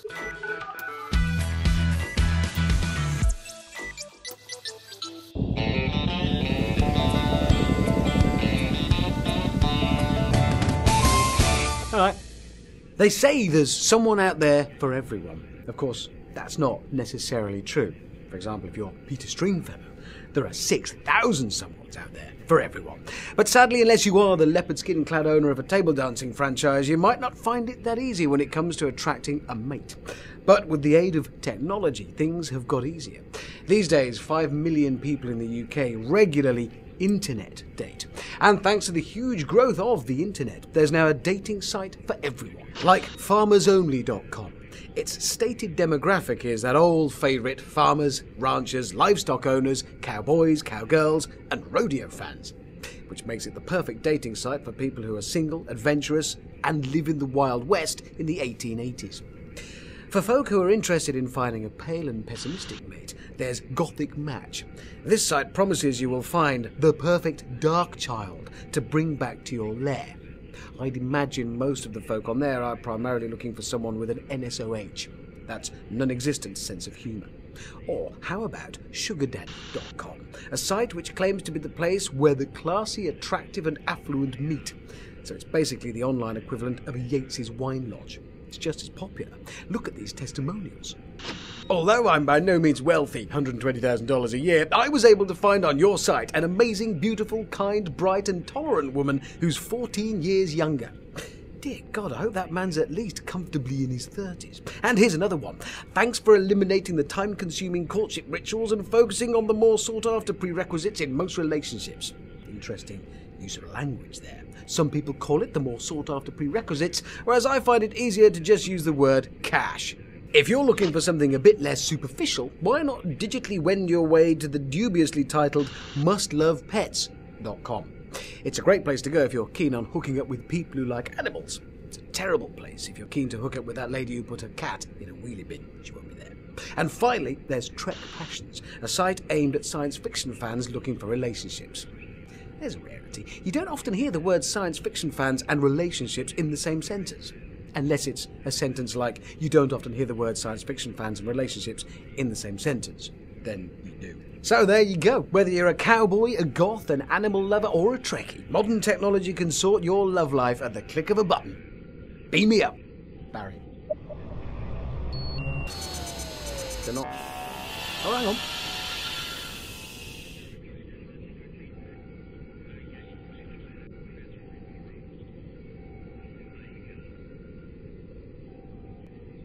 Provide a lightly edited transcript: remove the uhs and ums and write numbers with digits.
Alright. They say there's someone out there for everyone. Of course, that's not necessarily true. For example, if you're Peter Stringfellow, there are 6,000 someones out there for everyone. But sadly, unless you are the leopard skin-clad owner of a table dancing franchise, you might not find it that easy when it comes to attracting a mate. But with the aid of technology, things have got easier. These days, 5 million people in the UK regularly internet date. And thanks to the huge growth of the internet, there's now a dating site for everyone, like farmersonly.com. Its stated demographic is that old favourite farmers, ranchers, livestock owners, cowboys, cowgirls and rodeo fans, which makes it the perfect dating site for people who are single, adventurous and live in the Wild West in the 1880s. For folk who are interested in finding a pale and pessimistic mate, there's Gothic Match. This site promises you will find the perfect darkchylde to bring back to your lair. I'd imagine most of the folk on there are primarily looking for someone with an NSOH. That's non-existent sense of humour. Or how about sugardaddy.com, a site which claims to be the place where the classy, attractive and affluent meet. So it's basically the online equivalent of a Yates's wine lodge. It's just as popular. Look at these testimonials. Although I'm by no means wealthy, $120,000 a year, I was able to find on your site an amazing, beautiful, kind, bright and tolerant woman who's 14 years younger. Dear God, I hope that man's at least comfortably in his 30s. And here's another one. Thanks for eliminating the time-consuming courtship rituals and focusing on the more sought-after prerequisites in most relationships. Interesting use of language there. Some people call it the more sought-after prerequisites, whereas I find it easier to just use the word cash. If you're looking for something a bit less superficial, why not digitally wend your way to the dubiously titled mustlovepets.com. It's a great place to go if you're keen on hooking up with people who like animals. It's a terrible place if you're keen to hook up with that lady who put her cat in a wheelie bin. She won't be there. And finally, there's Trek Passions, a site aimed at science fiction fans looking for relationships. There's a rarity. You don't often hear the words science fiction fans and relationships in the same sentence. Unless it's a sentence like, you don't often hear the words science fiction fans and relationships in the same sentence. Then you do. So there you go. Whether you're a cowboy, a goth, an animal lover or a Trekkie, modern technology can sort your love life at the click of a button. Beam me up, Barry. They're not. Oh, hang on.